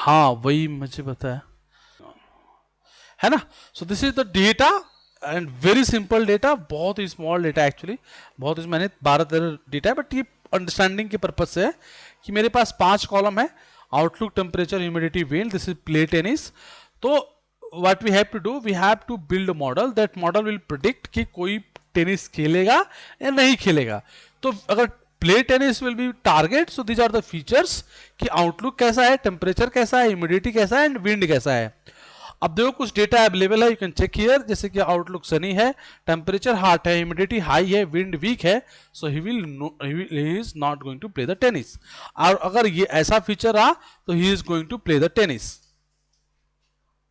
हाँ वही मुझे पता है ना। So this is the data and very simple data, बहुत ही स्मॉल डेटा एक्चुअली, बहुत ही मैंने 12-13 डेटा है, बट ये अंडरस्टैंडिंग के पर्पज से है कि मेरे पास 5 कॉलम है, outlook, temperature, humidity, wind, this is play tennis. तो what we have to do, we have to build a model, that model will predict कि कोई टेनिस खेलेगा या नहीं खेलेगा। तो अगर play tennis will be target, so these are the features कि आउटलुक कैसा है, टेम्परेचर कैसा है, ह्यूमिडिटी कैसा है एंड विंड कैसा है। अब देखो कुछ डेटा अवेलेबल है, यू कैन चेक हियर, जैसे कि आउटलुक सनी है, टेम्परेचर हॉट है, ह्यूमिडिटी हाई है, विंड वीक है, so he is not going to play the tennis. और अगर ये ऐसा फीचर रहा तो he is going to play the tennis.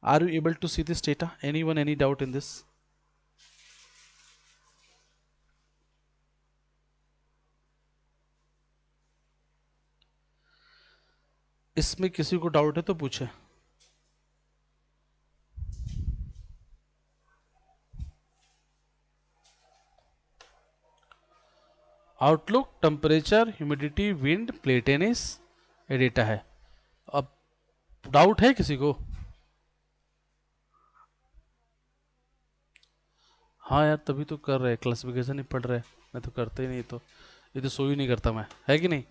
Are you able to see this data? Anyone, any doubt in this? इसमें किसी को डाउट है तो पूछे। Outlook, temperature, humidity, wind, play tennis, ये डेटा है। अब डाउट है किसी को? हाँ यार तभी तो कर रहे, क्लासिफिकेशन ही पढ़ रहे, मैं तो करते ही नहीं, तो ये तो सो ही नहीं करता मैं, है कि नहीं?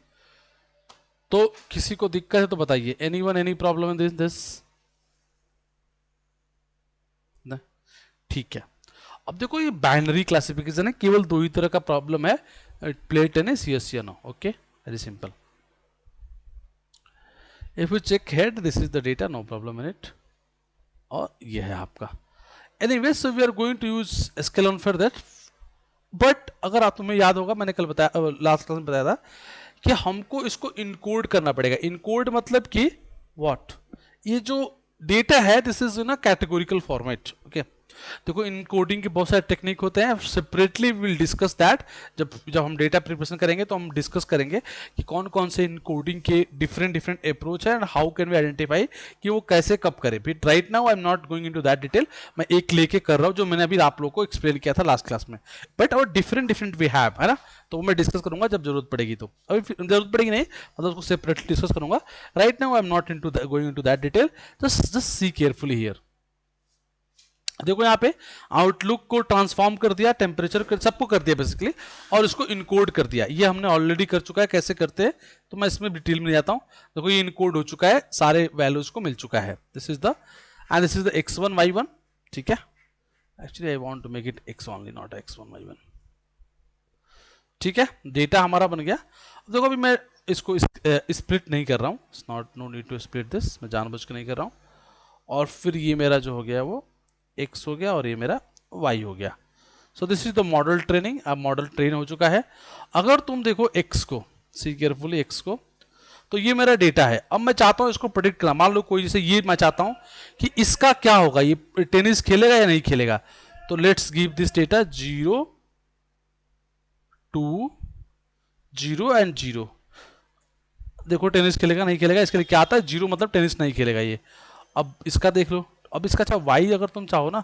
तो किसी को दिक्कत है तो बताइए, anyone, any problem in this? ठीक है। अब देखो ये बाइनरी क्लासिफिकेशन है, केवल दो ही तरह का प्रॉब्लम है, प्ले टेनिस यस या no, okay, very simple. If you check head, this is the data, no problem in it, और ये है आपका। Anyway, so we are going to use sklearn for that. But अगर आप, तुम्हें याद होगा मैंने कल बताया, लास्ट क्लास में बताया था कि हमको इसको इनकोड करना पड़ेगा। इनकोड मतलब कि व्हाट, ये जो डेटा है this is in a categorical format, okay. देखो इनकोडिंग के बहुत सारे टेक्निक होते हैं, सेपरेटली विल डिस्कस दैट। जब जब हम डेटा प्रिपरेशन करेंगे तो हम डिस्कस करेंगे कि कौन कौन से इनकोडिंग के डिफरेंट डिफरेंट अप्रोच है and how can we identify कि वो कैसे कब करे। फिर right now I am not going into that detail, मैं एक लेके कर रहा हूँ जो मैंने अभी आप लोगों को एक्सप्लेन किया था लास्ट क्लास में। बट और डिफरेंट डिफरेंट वी हैव, है ना, तो वो मैं डिस्कस करूंगा जब जरूरत पड़ेगी। तो अभी जरूरत पड़ेगी नहीं, मतलब उसको सेपरेटली डिस्कस करूंगा। Right now I am not into going into that detail, just see carefully here. देखो यहाँ पे आउटलुक को ट्रांसफॉर्म कर दिया, टेम्परेचर सबको कर दिया बेसिकली, और इसको इनकोड कर दिया। ये हमने ऑलरेडी कर चुका है, कैसे करते हैं तो मैं इसमें डिटेल में जाता हूँ। देखो ये इनकोड हो चुका है, सारे वैल्यूज को मिल चुका है। This is the end this is the x1 y1, ठीक है। Actually I want to make it x only, not x1 y1, ठीक है। डेटा हमारा बन गया। देखो अभी मैं इसको स्प्लिट नहीं कर रहा हूँ, not, no need to split this, मैं जानबूझ के नहीं कर रहा हूँ। और फिर ये मेरा जो हो गया वो x हो गया और ये मेरा y हो गया। So this is the model training. अब मॉडल ट्रेन हो चुका है। अगर तुम देखो x को, सी केयरफुली x को, तो ये मेरा डेटा है। अब मैं चाहता हूं इसको प्रेडिक्ट करना। मान लो कोई, जैसे ये मैं चाहता हूं कि इसका क्या होगा, ये टेनिस खेलेगा या नहीं खेलेगा। तो let's give this data 0, 2, 0 and 0। देखो टेनिस खेलेगा नहीं खेलेगा, इसके लिए क्या आता है 0, मतलब टेनिस नहीं खेलेगा ये। अब इसका देख लो, अब इसका अच्छा वाई अगर तुम चाहो ना,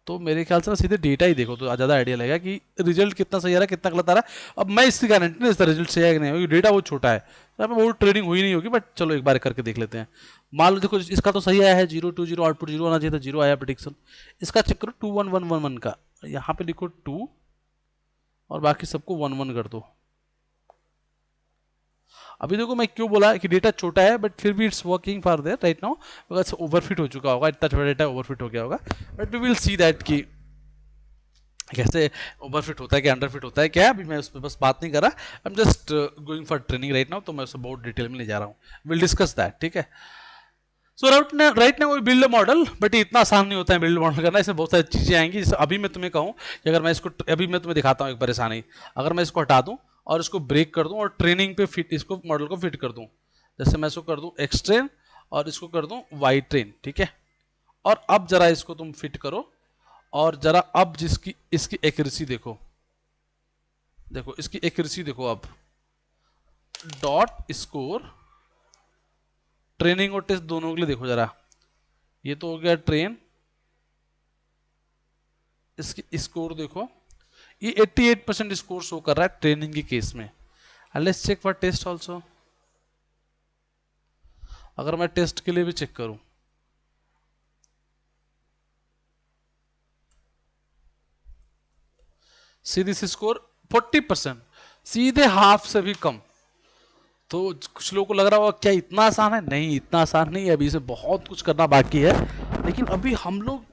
तो मेरे ख्याल से ना सीधे डेटा ही देखो तो ज़्यादा आइडिया लगेगा कि रिजल्ट कितना सही आ रहा है कितना गलत आ रहा है। अब मैं इसकी गारंटी नहीं, इसका रिजल्ट सही है कि नहीं, क्योंकि डेटा बहुत छोटा है, यहाँ पे बहुत ट्रेनिंग हुई नहीं होगी। बट चलो एक बार करके देख लेते हैं। मान लो देखो इसका तो सही आया है 0, 2, 0, आउटपुट 0 आना चाहिए था, 0 आया प्रेडिक्शन। इसका चेक करो 2, 1, 1, 1, 1 का, यहाँ पे लिखो 2 और बाकी सबको 1, 1 कर दो। अभी देखो मैं क्यों बोला कि डेटा छोटा है, बट फिर भी it's working for their right now, because overfit हो चुका होगा, इतना छोटा डेटा ओवरफिट हो गया होगा। But we will see that कि कैसे ओवरफिट होता है, क्या अंडरफिट होता है, क्या। अभी मैं उस पर बस बात नहीं कर रहा, I am just going for training right now, तो मैं उससे बहुत डिटेल में ले जा रहा हूँ। विल डिस्कस दैट, ठीक है। So right now we build a model, but ये इतना आसान नहीं होता है बिल्ड मॉडल करना, इसमें बहुत सारी चीज़ें आएंगी। जैसे अभी मैं तुम्हें कहूँ कि अगर मैं इसको, अभी मैं तुम्हें दिखाता हूँ एक परेशानी, अगर मैं इसको हटा दूँ और इसको ब्रेक कर दूँ और ट्रेनिंग पे फिट, इसको मॉडल को फिट कर दूँ, जैसे मैं इसको कर दूँ एक्स ट्रेन और इसको कर दूँ वाई ट्रेन, ठीक है। और अब जरा इसको तुम फिट करो, और जरा अब जिसकी इसकी एक्यूरेसी देखो, देखो इसकी एक्यूरेसी देखो। अब डॉट स्कोर ट्रेनिंग और टेस्ट दोनों के लिए देखो जरा, ये तो हो गया ट्रेन, इसकी स्कोर देखो, ये 88% स्कोर शो कर रहा है ट्रेनिंग के केस में। Let's check for test also. अगर मैं टेस्ट के लिए भी चेक करूं, सी दिस स्कोर 40%, सीधे हाफ से भी कम। तो कुछ लोगों को लग रहा होगा क्या इतना आसान है? नहीं, इतना आसान नहीं है, अभी इसे बहुत कुछ करना बाकी है। लेकिन अभी हम लोग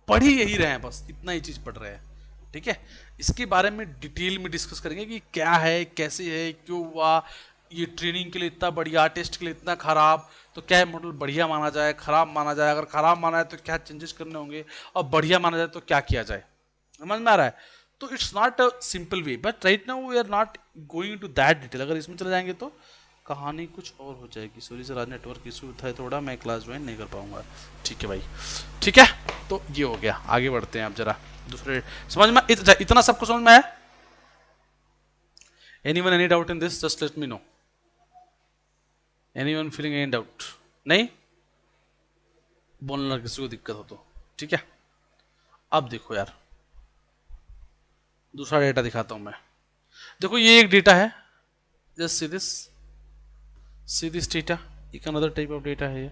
पढ़ ही यही रहे हैं, बस इतना ही चीज पढ़ रहे हैं। ठीक है, इसके बारे में डिटेल में डिस्कस करेंगे कि क्या है, कैसे है, क्यों हुआ, ये ट्रेनिंग के लिए इतना बढ़िया, टेस्ट के लिए इतना खराब, तो क्या है मॉडल बढ़िया माना जाए, खराब माना जाए, अगर खराब माना है तो क्या चेंजेस करने होंगे, और बढ़िया माना जाए तो क्या किया जाए। समझ में आ रहा है? तो it's not a simple way, but right now we are not going to that detail. अगर इसमें चले जाएंगे तो कहानी कुछ और हो जाएगी। सॉरी सर, आज नेटवर्क इशू था थोड़ा, मैं क्लास ज्वाइन नहीं कर पाऊंगा। ठीक है भाई, ठीक है, तो ये हो गया। आगे बढ़ते हैं अब जरा दूसरे। समझ में इतना सबको समझ में आया? Anyone any doubt in this? Just let me no. Anyone feeling any doubt? नहीं बोलना किसी को दिक्कत हो तो। ठीक है, अब देखो यार, दूसरा डेटा दिखाता हूं मैं। देखो ये एक डेटा है, जस्ट सी दिस डेटा, एक अनदर टाइप ऑफ डेटा है ये।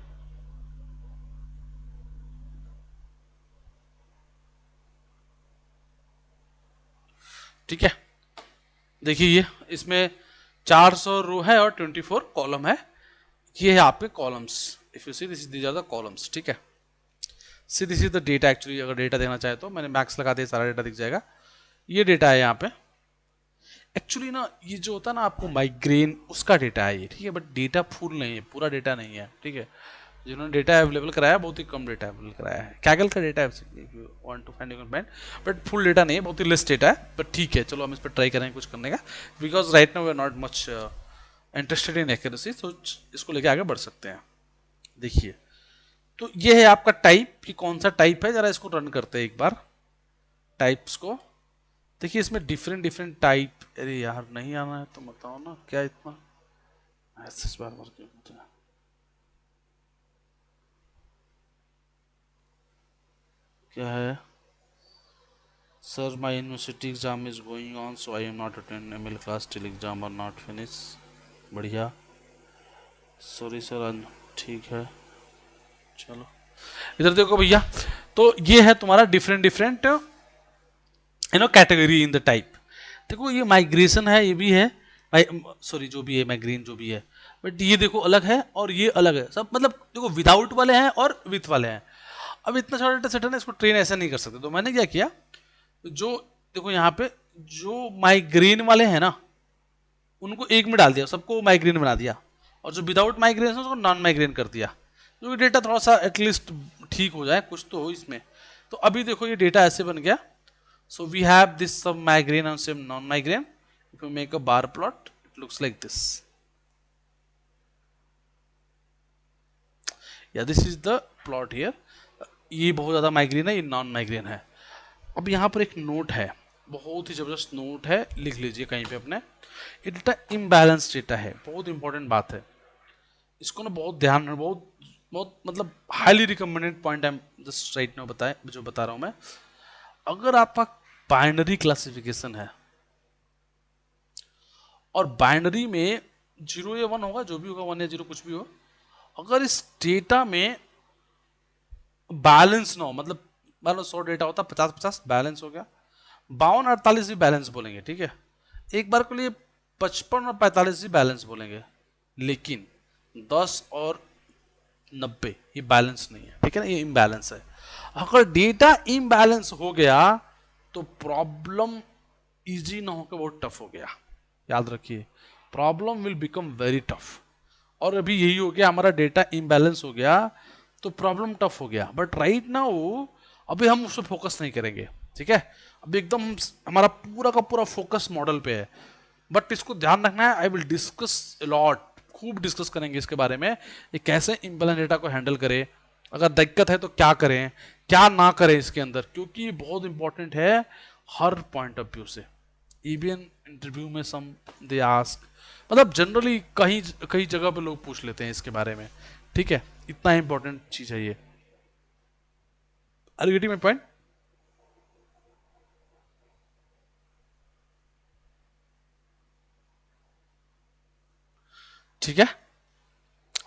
ठीक है, देखिए ये इसमें 400 रो है और 24 कॉलम है। ये है आपके columns. If you see this these are the columns. ठीक है, see this is the data. Actually अगर डेटा देखना चाहे तो मैंने मैक्स लगा दिया, सारा डेटा दिख जाएगा। ये डेटा है यहाँ पे। एक्चुअली ना ये जो होता है ना आपको माइग्रेन, उसका डेटा है ये। ठीक है, बट डेटा फुल नहीं है, पूरा डेटा नहीं है। ठीक है, जिन्होंने डेटा अवेलेबल कराया बहुत ही कम डेटा अवेलेबल कराया है। कैगल का डेटा है want to find find, but full data नहीं है, बहुत ही लेस डेटा है। बट ठीक है, चलो हम इस पर ट्राई करेंगे कुछ करने का, because right now we are not much interested in accuracy, तो इसको लेके आगे बढ़ सकते हैं। देखिए, तो ये है आपका टाइप, कि कौन सा टाइप है। जरा इसको रन करते हैं एक बार, टाइप्स को। देखिए इसमें डिफरेंट डिफरेंट टाइप। अरे यार नहीं आना है तो बताओ ना, क्या इतना मैसेज बार बार क्यों होता है? क्या है? Sir my university exam is going on, so I am not attend ML class till exam are not finish. बढ़िया, सॉरी सर। ठीक है, चलो इधर देखो भैया। तो ये है तुम्हारा different different category in the type. देखो ये माइग्रेशन है, ये भी है, सॉरी जो भी है, माइग्रेन जो भी है, बट ये देखो अलग है और ये अलग है सब। मतलब देखो विदाउट वाले हैं और विथ वाले हैं। अब इतना छोटा डेटा सेट है ना, इसको ट्रेन ऐसा नहीं कर सकते। तो मैंने क्या किया, जो देखो यहाँ पे जो माइग्रेन वाले हैं ना, उनको एक में डाल दिया, सबको माइग्रेन बना दिया, और जो विदाउट माइग्रेन है उसको नॉन माइग्रेन कर दिया, जो डेटा थोड़ा सा एटलीस्ट ठीक हो जाए, कुछ तो हो इसमें। तो अभी देखो ये डेटा ऐसे बन गया। So we have this some migraine and some non-migraine. If you make a bar plot, it looks like this. Yeah, this is the plot here. ये बहुत ज़्यादा माइग्रेन है, ये नॉन माइग्रेन है। अब यहाँ पर एक नोट है, बहुत ही ज़बरदस्त नोट है, लिख लीजिए कहीं पे अपने। ये डेटा इम्बैलेंस डेटा है, बहुत इंपॉर्टेंट बात है। इसको ना बहुत ध्यान में, बहुत बहुत मतलब हाईली रिकमेंडेड पॉइंट है जस्ट राइट नाउ बताए, जो बता रहा हूँ मैं। अगर आपका बाइनरी क्लासिफिकेशन है और बाइनरी में 0 या 1 होगा, जो भी होगा, 1 या 0 कुछ भी हो, अगर इस डेटा में बैलेंस ना हो, मतलब मान लो 100 डेटा होता, 50-50 बैलेंस हो गया, 52-48 भी बैलेंस बोलेंगे। ठीक है, एक बार के लिए 55 और 45 भी बैलेंस बोलेंगे, लेकिन 10 और 90 ये बैलेंस नहीं है। ठीक है ना, ये इम्बैलेंस है। अगर डेटा इम्बैलेंस हो गया तो प्रॉब्लम इजी ना होकर बहुत टफ हो गया। याद रखिए, problem will become very tough. और अभी यही हो गया, हमारा डेटा इम्बैलेंस हो गया तो प्रॉब्लम टफ हो गया। बट राइट नाउ अभी हम उस पर फोकस नहीं करेंगे। ठीक है, अभी एकदम हमारा पूरा का पूरा फोकस मॉडल पे है। बट इसको ध्यान रखना है, आई विल डिस्कस लॉट, खूब डिस्कस करेंगे इसके बारे में, ये कैसे इम्बैलेंस डेटा को हैंडल करें, अगर दिक्कत है तो क्या करें, क्या ना करें इसके अंदर, क्योंकि ये बहुत इंपॉर्टेंट है हर पॉइंट ऑफ व्यू से। इवन इंटरव्यू में सम दे आस्क, मतलब जनरली कहीं कई जगह पे लोग पूछ लेते हैं इसके बारे में। ठीक है, इतना इंपॉर्टेंट चीज है ये। Are you getting my point? ठीक है,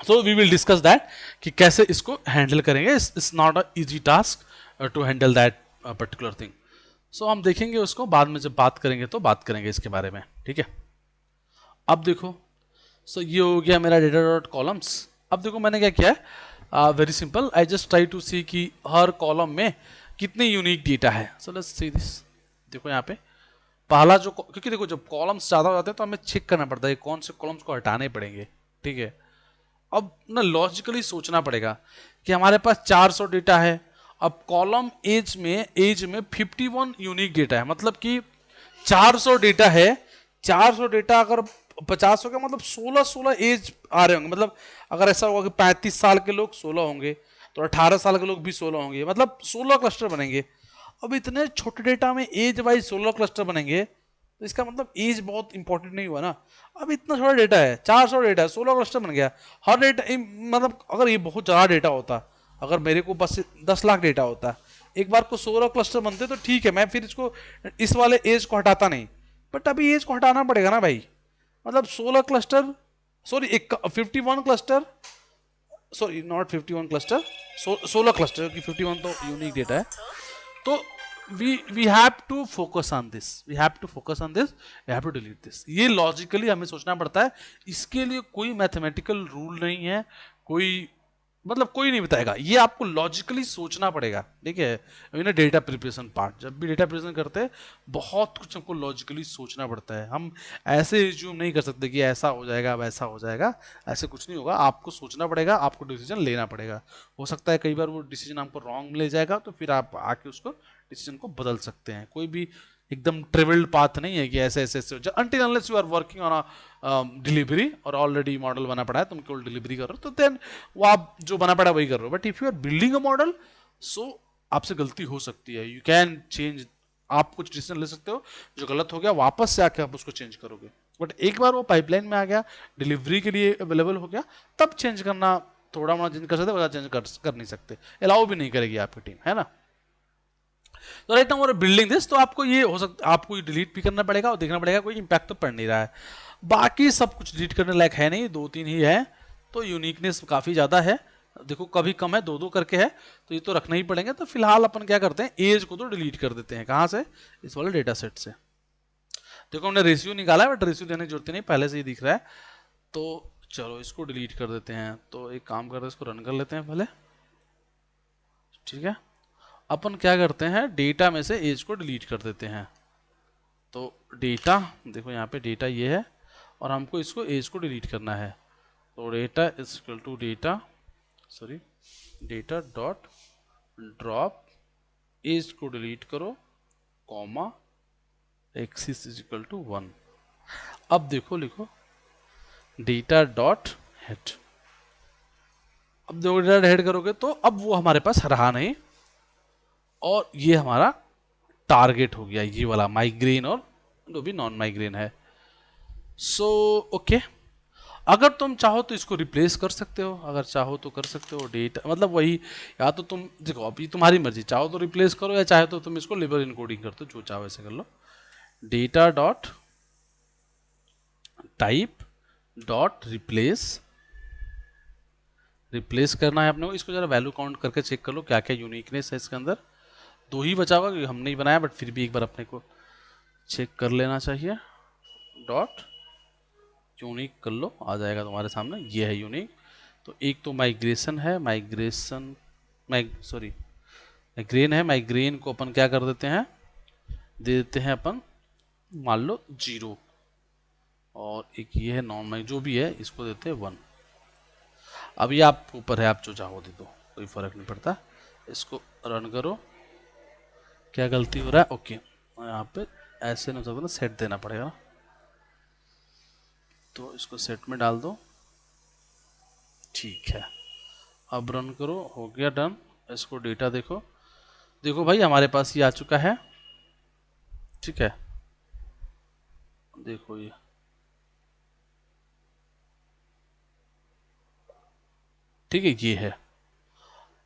so we will discuss that कि कैसे इसको हैंडल करेंगे. It's not a easy task to handle that particular thing. So हम देखेंगे उसको बाद में, जब बात करेंगे तो बात करेंगे इसके बारे में. ठीक है, अब देखो. सो ये हो गया मेरा डेटा डॉट कॉलम्स. अब देखो मैंने क्या किया है, very simple. I just try to see कि हर कॉलम में कितने यूनिक डेटा है. So let's see this. देखो यहाँ पे पहला जो, क्योंकि देखो जब कॉलम्स ज़्यादा हो जाते हैं तो हमें चेक करना पड़ता है कौन से कॉलम्स को हटाने पड़ेंगे. ठीक है, अब ना लॉजिकली सोचना पड़ेगा कि हमारे पास 400 डेटा है. अब कॉलम एज में 51 यूनिक डेटा है, मतलब कि 400 डेटा है. 400 डेटा अगर 50 हो गया, मतलब 16 एज आ रहे होंगे. मतलब अगर ऐसा होगा कि 35 साल के लोग 16 होंगे तो 18 साल के लोग भी 16 होंगे, मतलब 16 क्लस्टर बनेंगे. अब इतने छोटे डेटा में एज वाइज 16 क्लस्टर बनेंगे तो इसका मतलब एज बहुत इंपॉर्टेंट नहीं हुआ ना. अब इतना छोटा डेटा है, 400 डेटा है, 16 क्लस्टर बन गया. हर डेटा मतलब अगर ये बहुत ज़्यादा डेटा होता, अगर मेरे को बस 10 लाख डेटा होता, एक बार को 16 क्लस्टर बनते तो ठीक है, मैं फिर इसको इस वाले एज को हटाता नहीं. बट अभी एज को हटाना पड़ेगा ना भाई. मतलब 16 cluster, sorry 51 cluster, sorry not 51 cluster, 16 cluster, क्योंकि 51 तो यूनिक डेटा है. तो we have to focus on this, we have to focus on this, we have to delete this. ये लॉजिकली हमें सोचना पड़ता है. इसके लिए कोई मैथमेटिकल रूल नहीं है, कोई मतलब कोई नहीं बताएगा, ये आपको लॉजिकली सोचना पड़ेगा. ठीक है, डेटा प्रिपरेशन पार्ट, जब भी डेटा प्रिपरेशन करते हैं बहुत कुछ हमको लॉजिकली सोचना पड़ता है. हम ऐसे एज्यूम नहीं कर सकते कि ऐसा हो जाएगा वैसा हो जाएगा. ऐसे कुछ नहीं होगा, आपको सोचना पड़ेगा, आपको डिसीजन लेना पड़ेगा. हो सकता है कई बार वो डिसीजन आपको रॉन्ग ले जाएगा, तो फिर आप आके उसको डिसीजन को बदल सकते हैं. कोई भी एकदम ट्रिवल्ड पाथ नहीं है कि ऐसे ऐसे ऐसे, until unless you are working on a delivery और ऑलरेडी मॉडल बना पड़ा है, तुम केवल डिलीवरी कर रहे हो, तो देन वो आप जो बना पड़ा वही कर रहे हो. But if you are building a model, so आपसे गलती हो सकती है. यू कैन चेंज, आप कुछ डिसीजन ले सकते हो, जो गलत हो गया वापस से आके आप उसको चेंज करोगे. बट एक बार वो पाइपलाइन में आ गया, डिलीवरी के लिए अवेलेबल हो गया, तब चेंज करना थोड़ा मोड़ा चेंज कर सकते, ज़्यादा चेंज कर नहीं सकते. अलाउ भी नहीं करेगी आपकी टीम, है ना. तो राइट नाउ बिल्डिंग दिस, तो आपको ये हो सकता, आपको ये डिलीट भी करना पड़ेगा और देखना पड़ेगा कोई इंपैक्ट तो पड़ नहीं रहा है. बाकी सब कुछ डिलीट करने लायक है नहीं, 2-3 ही है. तो यूनिकनेस काफ़ी ज़्यादा है. देखो कभी कम है, 2-2 करके है, तो ये तो रखना ही पड़ेंगे. तो फिलहाल अपन क्या करते हैं, एज को तो डिलीट कर देते हैं. कहाँ से, इस वाले डेटा सेट से. देखो हमने रेशियो निकाला है, बट रेशियो देने की जरूरत नहीं, पहले से ही दिख रहा है. तो चलो इसको डिलीट कर देते हैं. तो एक काम करते हैं, इसको रन कर लेते हैं पहले. ठीक है, अपन क्या करते हैं, डेटा में से एज को डिलीट कर देते हैं. तो डेटा, देखो यहाँ पे डेटा ये है और हमको इसको एज को डिलीट करना है. तो data is equal to data, sorry data dot drop age को डिलीट करो, comma axis is equal to 1. अब देखो लिखो डेटा डॉट हेड. अब देखो डेटा हेड करोगे तो अब वो हमारे पास रहा नहीं, और ये हमारा टारगेट हो गया, ये वाला माइग्रेन और जो भी नॉन माइग्रेन है. सो ओके, अगर तुम चाहो तो इसको रिप्लेस कर सकते हो, अगर चाहो तो कर सकते हो. डेटा मतलब वही, या तो तुम देखो अभी तुम्हारी मर्जी, चाहो तो रिप्लेस करो या चाहे तो तुम इसको लेबल इनकोडिंग कर दो, जो चाहो ऐसे कर लो. Data dot type dot replace, replace करना है अपने को. इसको जरा वैल्यू काउंट करके चेक कर लो क्या क्या यूनिकनेस है इसके अंदर. 2 ही बचा होगा क्योंकि हमने ही बनाया, बट फिर भी एक बार अपने को चेक कर लेना चाहिए. डॉट यूनिक कर लो, आ जाएगा तुम्हारे सामने, ये है यूनिक. तो एक तो माइग्रेशन है, माइग्रेशन सॉरी माइग्रेन है. माइग्रेन को अपन क्या कर देते हैं, दे देते हैं अपन मान लो 0, और एक ये है नॉन माइग, जो भी है इसको देते हैं 1. अब ये आप ऊपर है, आप जो चाहो दे दो, कोई फर्क नहीं पड़ता. इसको रन करो, क्या गलती हो रहा है, ओके. यहाँ पे ऐसे नहीं हो सकता ना, सेट देना पड़ेगा. तो इसको सेट में डाल दो, ठीक है. अब रन करो, हो गया डन. इसको डेटा देखो, देखो भाई हमारे पास ये आ चुका है. ठीक है, देखो ये ठीक है, ये है.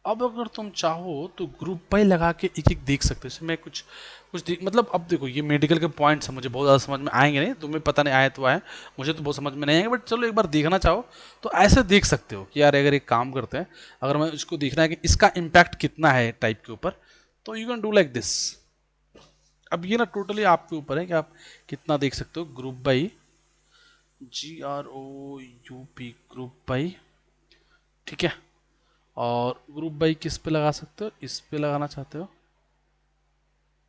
अब अगर तुम चाहो तो ग्रुप बाई लगा के एक एक देख सकते हो। इसमें कुछ कुछ मतलब अब देखो ये मेडिकल के पॉइंट्स हैं, मुझे बहुत ज़्यादा समझ में आएंगे नहीं, तुम्हें पता नहीं आए तो आए, मुझे तो बहुत समझ में नहीं आएंगे, बट चलो एक बार देखना चाहो तो ऐसे देख सकते हो कि यार अगर एक काम करते हैं, अगर मैं इसको देखना है कि इसका इम्पैक्ट कितना है टाइप के ऊपर, तो you can do like this. अब ये ना टोटली आपके ऊपर है कि आप कितना देख सकते हो। Group by, GROUP, group by, ठीक है। और ग्रुप बाई किस पे लगा सकते हो, इस पे लगाना चाहते हो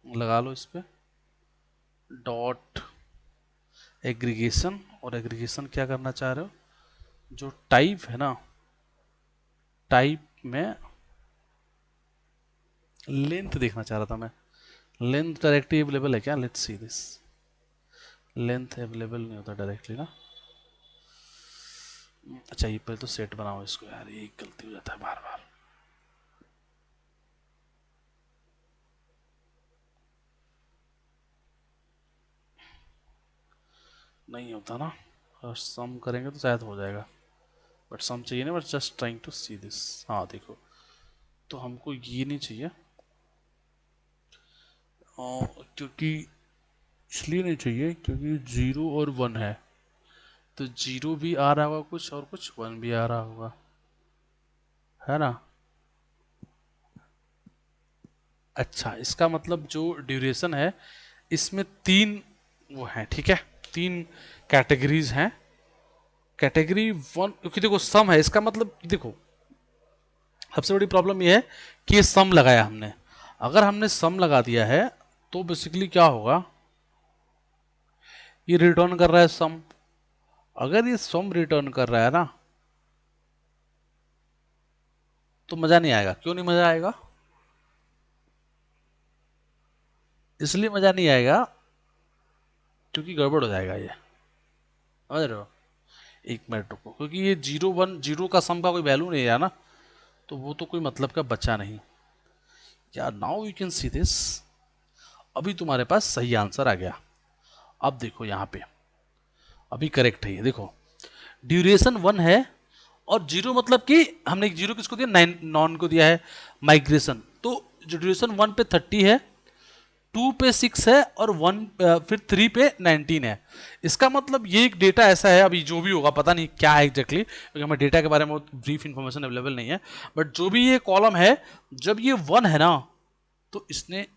लगा लो इस पे, डॉट एग्रीगेशन। और एग्रीगेशन क्या करना चाह रहे हो, जो टाइप है ना, टाइप में लेंथ देखना चाह रहा था मैं। लेंथ डायरेक्टली अवेलेबल है क्या, let's see this. Length available नहीं होता डायरेक्टली ना। अच्छा ये पहले तो सेट बनाओ इसको, यार ये गलती हो जाता है बार बार। नहीं होता ना, और सम करेंगे तो शायद हो जाएगा, बट सम चाहिए ना, but just trying to see this. हाँ देखो, तो हमको ये नहीं चाहिए, क्योंकि इसलिए नहीं चाहिए क्योंकि 0 और 1 है, तो 0 भी आ रहा होगा कुछ और कुछ 1 भी आ रहा होगा, है ना। अच्छा इसका मतलब जो ड्यूरेशन है इसमें 3 वो हैं, ठीक है, 3 कैटेगरीज हैं। कैटेगरी 1, क्योंकि देखो सम है, इसका मतलब देखो सबसे बड़ी प्रॉब्लम ये है कि ये सम लगाया हमने। अगर हमने सम लगा दिया है तो बेसिकली क्या होगा, ये रिटर्न कर रहा है सम। अगर ये सम रिटर्न कर रहा है ना तो मजा नहीं आएगा। क्यों नहीं मजा आएगा, इसलिए मजा नहीं आएगा क्योंकि गड़बड़ हो जाएगा ये, समझ रहे हो। एक मिनट रुको, क्योंकि ये 0 1 0 का सम का कोई वैल्यू नहीं है ना, तो वो तो कोई मतलब का बचा नहीं यार। Now you can see this, अभी तुम्हारे पास सही आंसर आ गया। अब देखो यहाँ पे अभी करेक्ट है ये, देखो ड्यूरेशन 1 है और 0 मतलब कि हमने 0 किसको दिया, 9 नॉन को दिया है माइग्रेशन। तो जो ड्यूरेशन 1 पे 30 है, 2 पे 6 है और 1 फिर 3 पे 19 है। इसका मतलब ये एक डेटा ऐसा है, अभी जो भी होगा पता नहीं क्या है एग्जैक्टली, क्योंकि हमें डेटा के बारे में बहुत ब्रीफ इंफॉर्मेशन अवेलेबल नहीं है, बट जो भी ये कॉलम है, जब ये 1 है ना तो इसने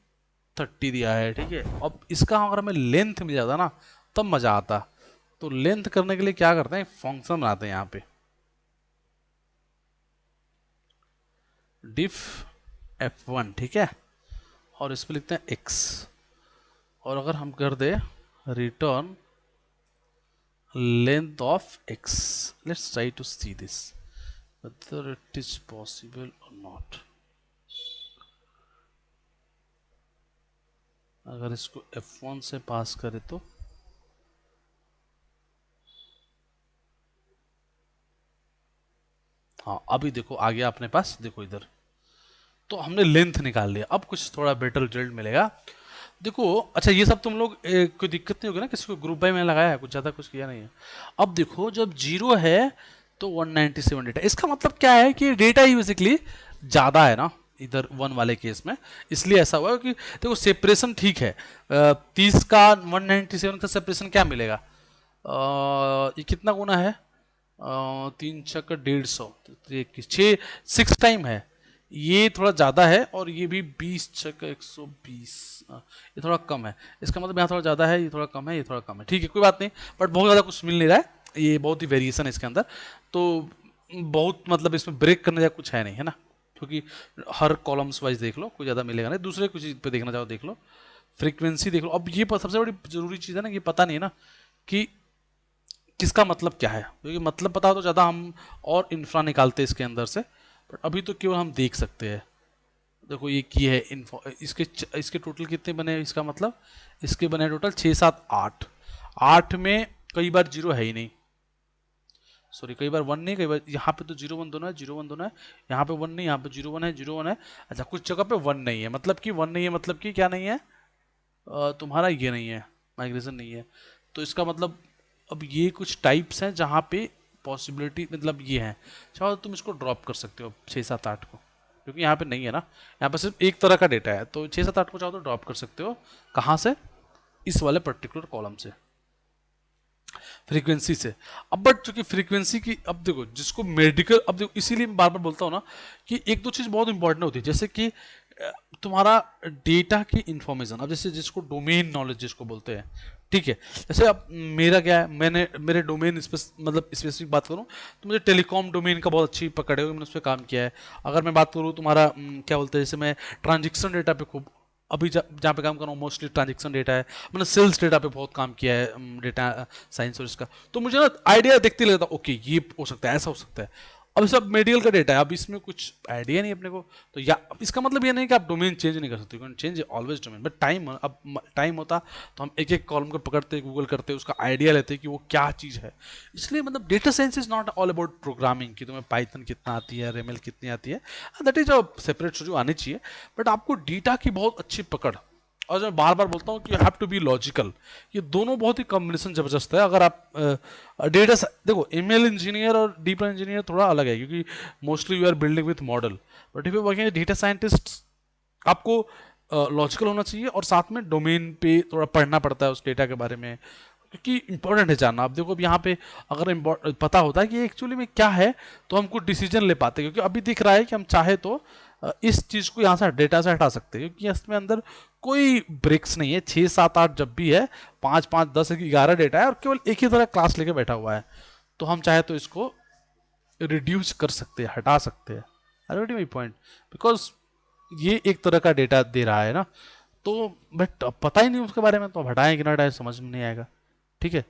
30 दिया है, ठीक है। अब इसका अगर हमें लेंथ मिल जाता ना तब मजा आता। तो लेंथ करने के लिए क्या करते हैं, फंक्शन बनाते हैं यहाँ पे, डिफ F1, ठीक है, और इस पे लिखते हैं x। और अगर हम कर दे return length of x, let's try to see this whether it is possible or not। अगर इसको F1 से पास करे तो हाँ, अभी देखो आ गया अपने पास, देखो इधर तो हमने लेंथ निकाल लिया। अब कुछ थोड़ा बेटर रिजल्ट मिलेगा। देखो अच्छा ये सब तुम लोग कोई दिक्कत नहीं होगी ना, किसी को ग्रुप बाय में लगाया है, कुछ ज़्यादा कुछ किया नहीं है। अब देखो जब 0 है तो 197 डेटा, इसका मतलब क्या है कि डेटा ही बेसिकली ज़्यादा है ना इधर 1 वाले केस में, इसलिए ऐसा हुआ कि देखो सेपरेशन ठीक है। 30 का 197 का सेपरेशन क्या मिलेगा, ये कितना गुना है, 3 6 150, 6 टाइम है, ये थोड़ा ज़्यादा है, और ये भी 20 6 120, ये थोड़ा कम है। इसका मतलब यहाँ थोड़ा ज़्यादा है, ये थोड़ा कम है, ये थोड़ा कम है, ठीक है कोई बात नहीं, बट बहुत ज़्यादा कुछ मिल नहीं रहा है, ये बहुत ही वेरिएशन है इसके अंदर। तो बहुत मतलब इसमें ब्रेक करने जैसा कुछ है नहीं, है ना, क्योंकि हर कॉलम्स वाइज देख लो, कोई ज़्यादा मिलेगा नहीं। दूसरे कुछ चीज़ पे देखना चाहो देख लो, फ्रीक्वेंसी देख लो। अब ये सबसे बड़ी जरूरी चीज़ है ना, ये पता नहीं है ना कि किसका मतलब क्या है, क्योंकि मतलब पता हो तो ज़्यादा हम और इंफ्रा निकालते हैं इसके अंदर से, बट अभी तो केवल हम देख सकते हैं। देखो ये की है इन्फो, इसके टोटल कितने बने, इसका मतलब इसके बने टोटल 6 7 8, 8 में कई बार 0 है ही नहीं, सॉरी कई बार 1 नहीं, कई बार यहाँ पे तो 0 1 दोनों है, 0 1 दोनों है, यहाँ पे 1 नहीं, यहाँ पे 0 1 है, 0 1 है। अच्छा कुछ जगह पे 1 नहीं है, मतलब कि 1 नहीं है, मतलब कि क्या नहीं है, तुम्हारा ये नहीं है, माइग्रेशन नहीं है। तो इसका मतलब अब ये कुछ टाइप्स हैं जहाँ पे पॉसिबिलिटी मतलब ये है, चाहो तुम इसको ड्रॉप कर सकते हो 6 7 8 को, क्योंकि यहाँ पे नहीं है ना, यहाँ पे सिर्फ एक तरह का डेटा है। तो 6 7 8 को चाहो तो ड्रॉप कर सकते हो। कहाँ से? इस वाले पर्टिकुलर कॉलम से, फ्रीक्वेंसी से। अब बट चूंकि फ्रीक्वेंसी की, अब देखो जिसको मेडिकल, अब देखो इसीलिए मैं बार बार बोलता हूँ ना कि एक दो चीज़ बहुत इंपॉर्टेंट होती है, जैसे कि तुम्हारा डेटा की इंफॉर्मेशन। अब जैसे जिसको डोमेन नॉलेज जिसको बोलते हैं, ठीक है, जैसे अब मेरा क्या है, मैंने मेरे डोमेन मतलब स्पेसिफिक बात करूं तो मुझे टेलीकॉम डोमेन का बहुत अच्छी पकड़ है, मैंने उस पर काम किया है। अगर मैं बात करूं तुम्हारा क्या बोलते हैं, जैसे मैं ट्रांजेक्शन डेटा पे खूब अभी जहाँ पे काम कर रहा हूँ मोस्टली ट्रांजेक्शन डेटा है, मैंने सेल्स डेटा पे बहुत काम किया है, डेटा साइंस और इसका। तो मुझे ना आइडिया देखते लगता ओके ये हो सकता है, ऐसा हो सकता है। अब सब मेडिकल का डेटा है, अब इसमें कुछ आइडिया नहीं अपने को, तो या इसका मतलब ये नहीं कि आप डोमेन चेंज नहीं कर सकते, you can change always domain, but time, अब टाइम होता तो हम एक एक कॉलम को पकड़ते, गूगल करते, उसका आइडिया लेते कि वो क्या चीज़ है। इसलिए मतलब data science is not all about programming कि तुम्हें पाइथन कितना आती है, रेमल कितनी आती है, दैट इज अ सेपरेट जो आनी चाहिए, बट आपको डेटा की बहुत अच्छी पकड़। और जो मैं बार बार बोलता हूँ कि you have to be logical, ये दोनों बहुत ही कॉम्बिनेशन जबरदस्त है। अगर आप डेटा देखो, एमएल इंजीनियर और डीप लर्निंग इंजीनियर थोड़ा अलग है, क्योंकि mostly you are building with model, but if you working data scientist आपको लॉजिकल होना चाहिए और साथ में डोमेन पे थोड़ा पढ़ना पड़ता है उस डेटा के बारे में, क्योंकि इंपॉर्टेंट है जानना। अब देखो अब यहाँ पे अगर पता होता है कि एक्चुअली में क्या है, तो हम कुछ डिसीजन ले पाते हैं, क्योंकि अभी दिख रहा है कि हम चाहे तो इस चीज़ को यहाँ से डेटा से हटा सकते हैं, क्योंकि इसमें अंदर कोई ब्रेक्स नहीं है। 6 7 8 जब भी है, 5 5 10 11 डेटा है और केवल एक ही तरह क्लास लेके बैठा हुआ है, तो हम चाहे तो इसको रिड्यूस कर सकते हैं, हटा सकते हैं। आई माई पॉइंट, बिकॉज ये एक तरह का डेटा दे रहा है ना, तो बट पता ही नहीं उसके बारे में, तो अब हटाएं कि ना हटाएं समझ में नहीं आएगा, ठीक है।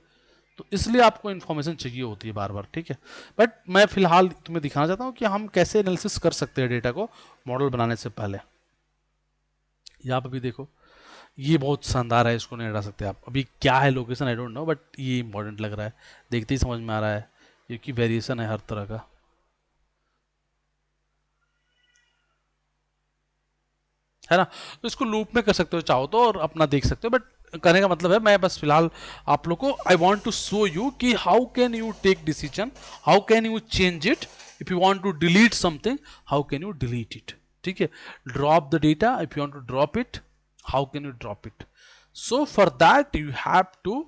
तो इसलिए आपको इन्फॉर्मेशन चाहिए होती है बार बार, ठीक है। बट मैं फिलहाल तुम्हें दिखाना चाहता हूँ कि हम कैसे एनालिसिस कर सकते हैं डेटा को मॉडल बनाने से पहले। यहाँ पर भी देखो, ये बहुत शानदार है, इसको नहीं हटा सकते आप। अभी क्या है location I don't know, but ये इंपॉर्टेंट लग रहा है, देखते ही समझ में आ रहा है, क्योंकि वेरिएशन है हर तरह का, है ना। तो इसको लूप में कर सकते हो चाहो तो, और अपना देख सकते हो, बट करने का मतलब है मैं बस फिलहाल आप लोग को I want to show you कि how can you take decision, how can you change it, if you want to delete something how can you delete it, ठीक है। Drop the data, if you want to drop it how can you drop it. So for that you have to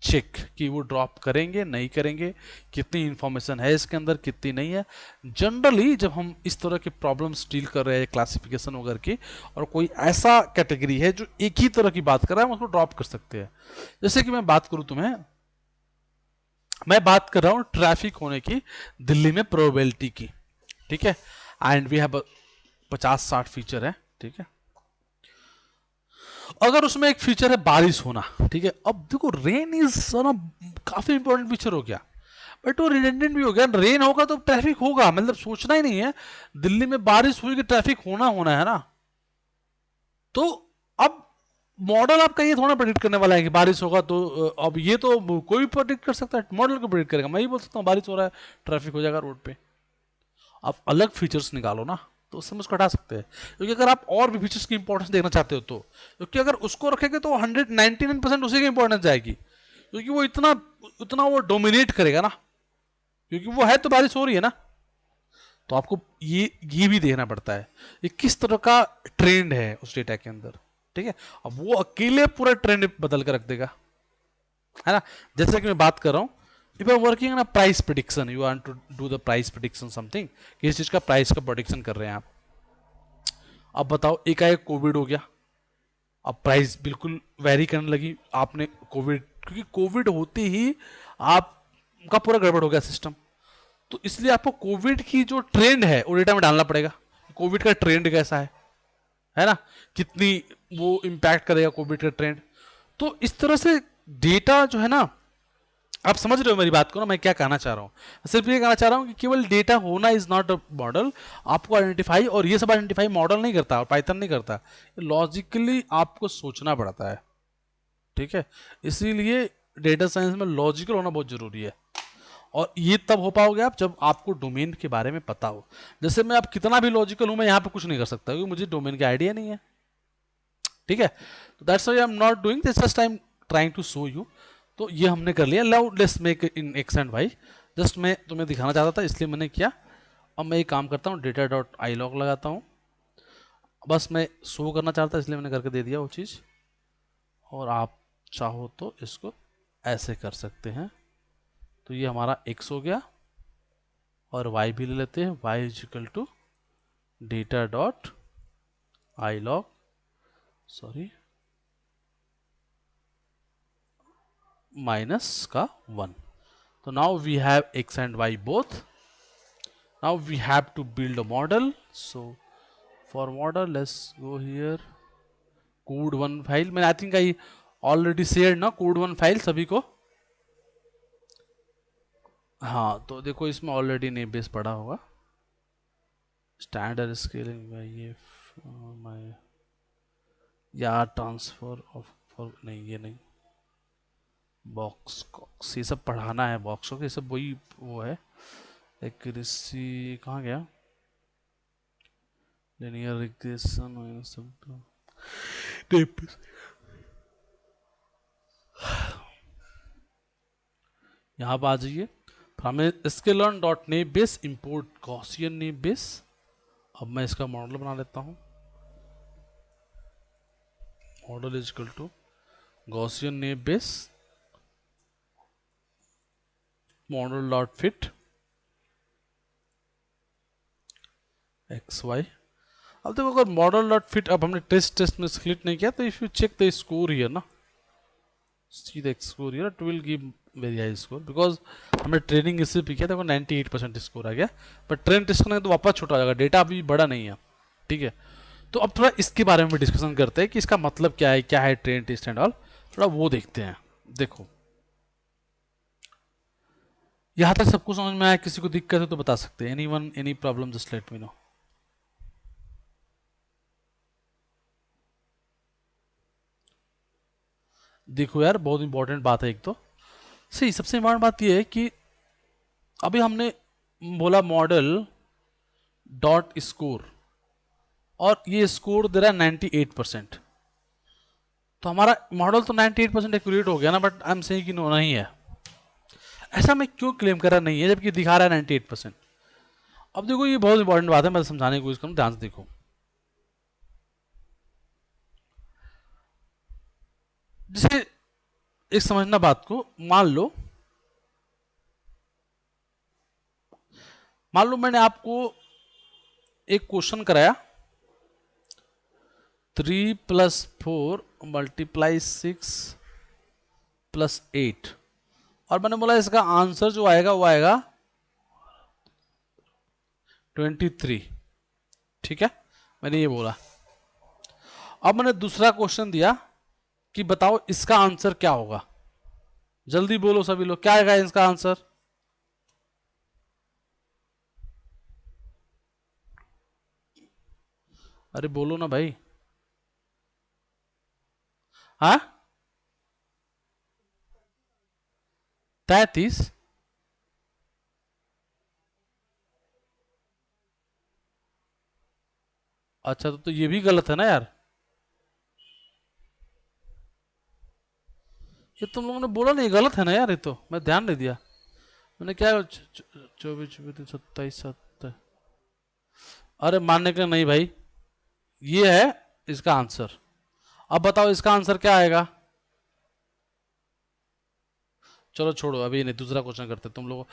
check कि वो drop करेंगे नहीं करेंगे, कितनी information है इसके अंदर, कितनी नहीं है। जनरली जब हम इस तरह के प्रॉब्लम्स डील कर रहे हैं क्लासिफिकेशन वगैरह की, और कोई ऐसा कैटेगरी है जो एक ही तरह की बात कर रहा है, हम उसको ड्रॉप कर सकते हैं। जैसे कि मैं बात करूं तुम्हें, मैं बात कर रहा हूं ट्रैफिक होने की दिल्ली में प्रोबेबिलिटी की, ठीक है, एंड वी हैव 50-60 फीचर है, ठीक है। अगर उसमें एक फीचर है बारिश होना, ठीक है। अब देखो रेन इज ना काफी इंपॉर्टेंट फीचर हो गया, बट वो रिडंडेंट भी हो गया। रेन होगा तो ट्रैफिक होगा, मतलब सोचना ही नहीं है, दिल्ली में बारिश हुई कि ट्रैफिक होना होना है ना। तो अब मॉडल आपका ये थोड़ा प्रेडिक्ट करने वाला है कि बारिश होगा, तो अब ये तो कोई भी प्रेडिक्ट कर सकता है, मॉडल को प्रेडिक्ट करेगा। मैं ही बोल सकता हूँ बारिश हो रहा है, ट्रैफिक हो जाएगा रोड पे। आप अलग फीचर्स निकालो ना, तो उससे उसको हटा सकते हैं, क्योंकि अगर आप और भी फीचर्स की इंपॉर्टेंस देखना चाहते हो तो, क्योंकि अगर उसको रखेंगे तो 199% उसी की इंपॉर्टेंस जाएगी, क्योंकि वो इतना उतना वो डोमिनेट करेगा ना, क्योंकि वो है तो बारिश हो रही है ना। तो आपको ये भी देखना पड़ता है ये किस तरह का ट्रेंड है उस डेटा के अंदर, ठीक है। अब वो अकेले पूरा ट्रेंड बदल कर रख देगा, है ना। जैसे कि मैं बात कर रहा हूँ, if you are working on a price prediction, you want to do the price prediction something, किस चीज का प्राइस का प्रोडिक्शन कर रहे हैं आप। अब बताओ एकाएक कोविड हो गया, अब प्राइस बिल्कुल वेरी करने लगी, आपने कोविड, क्योंकि कोविड होते ही आपका पूरा गड़बड़ हो गया सिस्टम, तो इसलिए आपको कोविड की जो ट्रेंड है वो डेटा में डालना पड़ेगा, कोविड का ट्रेंड कैसा है ना, कितनी वो इंपैक्ट करेगा कोविड का ट्रेंड। तो इस तरह से डेटा जो है ना, आप समझ रहे हो मेरी बात को ना, मैं क्या कहना चाह रहा हूँ। सिर्फ ये कहना चाह रहा हूँ कि केवल डेटा होना इज नॉट अ मॉडल, आपको आइडेंटिफाई, और ये सब आइडेंटिफाई मॉडल नहीं करता और पाइथन नहीं करता, लॉजिकली आपको सोचना पड़ता है, ठीक है। इसीलिए डेटा साइंस में लॉजिकल होना बहुत जरूरी है, और ये तब हो पाओगे आप जब आपको डोमेन के बारे में पता हो। जैसे मैं अब कितना भी लॉजिकल हूं, मैं यहाँ पे कुछ नहीं कर सकता क्योंकि मुझे डोमेन का आइडिया नहीं है, ठीक है। तो that's why I am not doing this, just I am trying to show you. तो ये हमने कर लिया, now let's make in X and Y. Just मैं तुम्हें दिखाना चाहता था इसलिए मैंने किया। अब मैं एक काम करता हूँ, डेटा डॉट आई लॉग लगाता हूँ, बस मैं शो करना चाहता इसलिए मैंने करके दे दिया वो चीज़, और आप चाहो तो इसको ऐसे कर सकते हैं। तो ये हमारा x हो गया, और y भी ले लेते हैं, y is equal to data dot iloc, sorry, minus का 1. So now we have x and y both. Now we have to build a model. So for model, let's go here. Code1 file. I think I already shared ना code1 file सभी को. हाँ, तो देखो इसमें already name base पड़ा होगा. Standard scaling ये माय या ट्रांसफर ऑफ फॉर, नहीं ये नहीं, बॉक्स ये सब पढ़ाना है, बॉक्सों के सब वही वो है. एक्यूरेसी कहाँ गया, लिनियर रिग्रेशन सब. यहाँ पर आ जाइए, हमें sklearn dot naive Bayes import Gaussian naive Bayes. अब मैं इसका मॉडल बना लेता हूँ. Model is equal to Gaussian naive Bayes model dot fit X Y. अब देखो अगर मॉडल डॉट फिट, अब हमने टेस्ट में स्प्लिट नहीं किया, तो if you check the score here ना, see the score here, it will give very high score, because हमने ट्रेनिंग इससे भी किया, देखो 98% स्कोर आ गया. पर ट्रेन टेस्ट करने तो वापस छोटा हो जाएगा, डेटा अभी बड़ा नहीं है. ठीक है, तो अब थोड़ा इसके बारे में डिस्कशन करते हैं कि इसका मतलब क्या है ट्रेन टेस्ट एंड ऑल, थोड़ा वो देखते हैं. देखो यहां तक सबको समझ में आया, किसी को दिक्कत है तो बता सकते हैं. Anyone any problem just let me no. देखो यार बहुत इंपॉर्टेंट बात है एक तो, सही सबसे इंपॉर्टेंट बात यह है कि अभी हमने बोला मॉडल डॉट स्कोर, और ये स्कोर दे रहा है 98%. तो हमारा मॉडल तो 98% एक्यूरेट हो गया ना, बट आई एम सेइंग कि नो नहीं है. ऐसा मैं क्यों क्लेम कर रहा नहीं है जबकि दिखा रहा है 98%. अब देखो ये बहुत इंपॉर्टेंट बात है, मैं समझाने की कोशिश करूँ, ध्यान से देखो. जैसे एक समझना बात को, मान लो मैंने आपको एक क्वेश्चन कराया, 3 + 4 × 6 + 8, और मैंने बोला इसका आंसर जो आएगा वो आएगा 23. ठीक है, मैंने ये बोला. अब मैंने दूसरा क्वेश्चन दिया कि बताओ इसका आंसर क्या होगा. जल्दी बोलो सभी लोग, क्या आएगा इसका आंसर. अरे बोलो ना भाई. हाँ 33. अच्छा तो ये भी गलत है ना यार. ये तुम लोगों ने बोला नहीं, गलत है ना यार. ये तो मैं ध्यान नहीं दिया. मैंने क्या 24 24 27 7. अरे मानने का नहीं भाई, ये है इसका आंसर. अब बताओ इसका आंसर क्या आएगा. चलो छोड़ो अभी नहीं, दूसरा क्वेश्चन करते. तुम लोग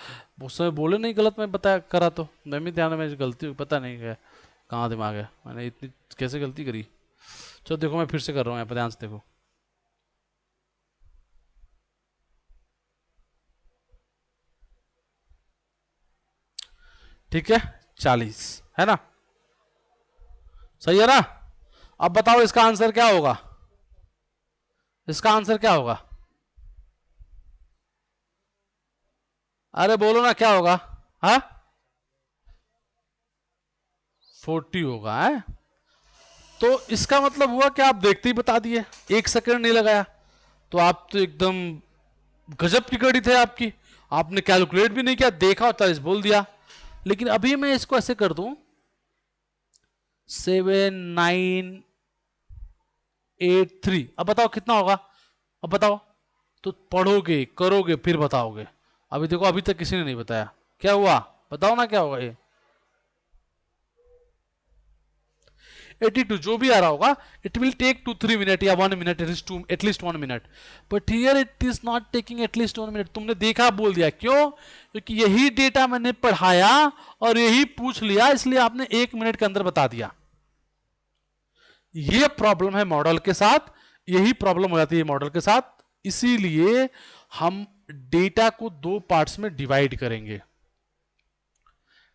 उस समय बोले नहीं गलत, मैं बता करा तो मैं भी ध्यान में गलती हुई, पता नहीं है कहाँ दिमाग है, मैंने इतनी कैसे गलती करी. चलो देखो मैं फिर से कर रहा हूँ यहाँ पर, ध्यान से देखो. ठीक है 40 है ना, सही है ना. अब बताओ इसका आंसर क्या होगा. इसका आंसर क्या होगा. अरे बोलो ना क्या होगा. हाँ 40 होगा है. तो इसका मतलब हुआ कि आप देखते ही बता दिए, 1 सेकंड नहीं लगाया. तो आप तो एकदम गजब की गणित है आपकी. आपने कैलकुलेट भी नहीं किया, देखा और 40 बोल दिया. लेकिन अभी मैं इसको ऐसे कर दूं 7983, अब बताओ कितना होगा. अब बताओ. तो पढ़ोगे करोगे फिर बताओगे. अभी देखो अभी तक किसी ने नहीं बताया क्या हुआ, बताओ ना क्या होगा ये. 82 जो भी आ रहा होगा, इट विल टेक 2-3 मिनट या 1 minute, at least 1 minute, but here it is not taking at least 1 minute. तुमने देखा बोल दिया, क्यों? क्योंकि यही डेटा मैंने पढ़ाया और यही पूछ लिया, इसलिए आपने 1 मिनट के अंदर बता दिया। ये प्रॉब्लम है मॉडल के साथ, यही प्रॉब्लम हो जाती है मॉडल के साथ। इसीलिए हम डेटा को 2 पार्ट्स में डिवाइड करेंगे।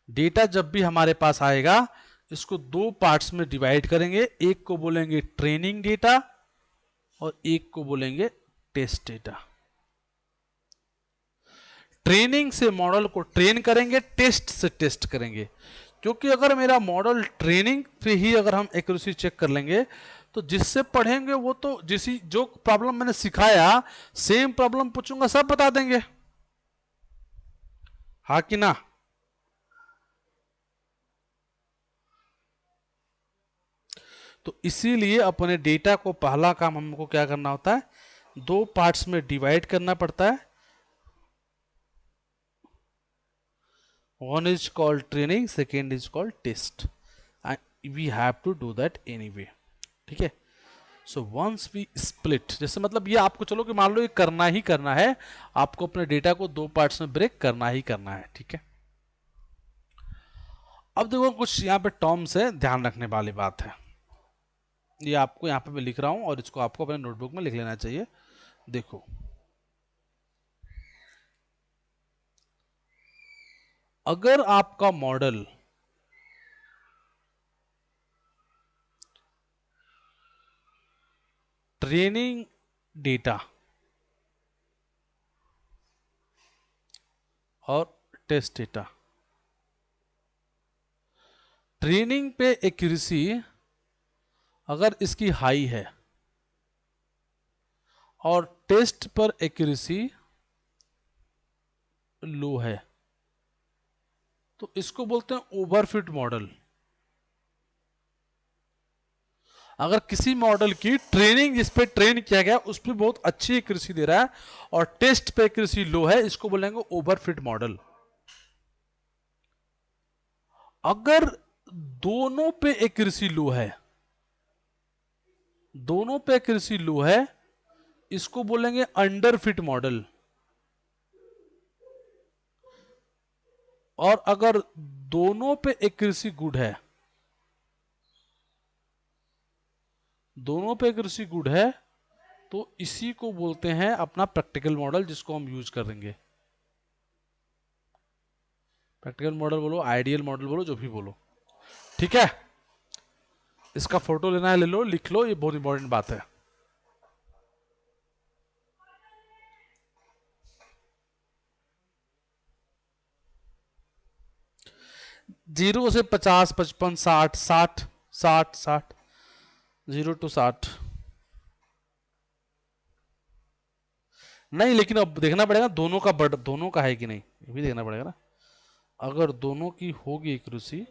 डेटा जब भी हमारे पास आएगा, इसको 2 पार्ट्स में डिवाइड करेंगे। एक को बोलेंगे ट्रेनिंग डेटा और एक को बोलेंगे टेस्ट डेटा। ट्रेनिंग से मॉडल को ट्रेन करेंगे, टेस्ट से टेस्ट करेंगे। क्योंकि अगर मेरा मॉडल ट्रेनिंग पे ही अगर हम एक्यूरेसी चेक कर लेंगे, तो जिससे पढ़ेंगे वो तो जो प्रॉब्लम मैंने सिखाया सेम प्रॉब्लम पूछूंगा सब बता देंगे, हाँ कि ना? तो इसीलिए अपने डेटा को पहला काम हमको क्या करना होता है, 2 पार्ट्स में डिवाइड करना पड़ता है। One is called training, second is called test, and we have to do that anyway, ठीक है? So once we split, जैसे मतलब ये आपको चलो कि मान लो ये करना ही करना है, आपको अपने डेटा को 2 पार्ट्स में ब्रेक करना ही करना है, ठीक है? अब देखो कुछ यहाँ पे टर्म्स है, ध्यान रखने वाली बात है। ये आपको यहाँ पे मैं लिख रहा हूं और इसको आपको अपने नोटबुक में लिख लेना चाहिए। देखो, अगर आपका मॉडल ट्रेनिंग डेटा और टेस्ट डेटा, ट्रेनिंग पे एक्यूरेसी अगर इसकी हाई है और टेस्ट पर एक्यूरेसी लो है, तो इसको बोलते हैं ओवरफिट मॉडल। अगर किसी मॉडल की ट्रेनिंग जिस पे ट्रेन किया गया उस पर बहुत अच्छी एक्यूरेसी दे रहा है और टेस्ट पे एक्यूरेसी लो है, इसको बोलेंगे ओवरफिट मॉडल। अगर दोनों पे एक्यूरेसी लो है, दोनों पे एक्यूरेसी लो है, इसको बोलेंगे अंडरफिट मॉडल। और अगर दोनों पे एक्यूरेसी गुड है, दोनों पे एक्यूरेसी गुड है, तो इसी को बोलते हैं अपना प्रैक्टिकल मॉडल, जिसको हम यूज करेंगे। प्रैक्टिकल मॉडल बोलो, आइडियल मॉडल बोलो, जो भी बोलो, ठीक है? इसका फोटो लेना है ले लो, लिख लो, ये बहुत इंपॉर्टेंट बात है। जीरो से 50, 55, 60, 60, 60, 60, 0 to 60 नहीं, लेकिन अब देखना पड़ेगा दोनों का दोनों का है कि नहीं, ये भी देखना पड़ेगा ना। अगर दोनों की होगी एक्यूरेसी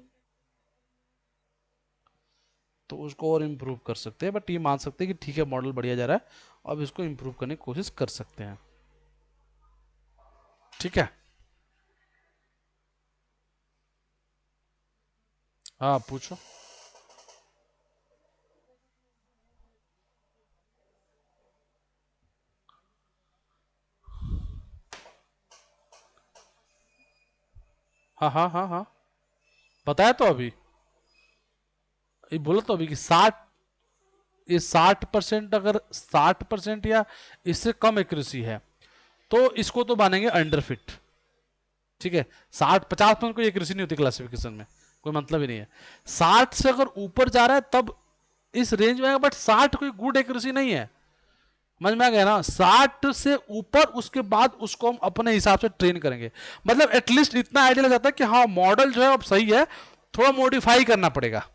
तो उसको और इम्प्रूव कर सकते हैं, बट ये मान सकते हैं कि ठीक है मॉडल बढ़िया जा रहा है, अब इसको इम्प्रूव करने की कोशिश कर सकते हैं, ठीक है? हाँ पूछो। हाँ हाँ हाँ हाँ, बताया तो अभी, ये बोला तो अभी कि 60%, अगर 60% या इससे कम एक्यूरेसी है तो इसको तो मानेंगे अंडरफिट, ठीक है? 50% कोई एक्यूरेसी नहीं होती क्लासिफिकेशन में, कोई मतलब ही नहीं है। 60 से अगर ऊपर जा रहा है तब इस रेंज में आएगा, बट 60 कोई गुड एक्यूरेसी नहीं है, समझ में आ गया ना? 60 से ऊपर उसके बाद उसको हम अपने हिसाब से ट्रेन करेंगे। मतलब एटलीस्ट इतना आइडिया लग जाता है कि हाँ मॉडल जो है अब सही है, थोड़ा मॉडिफाई करना पड़ेगा।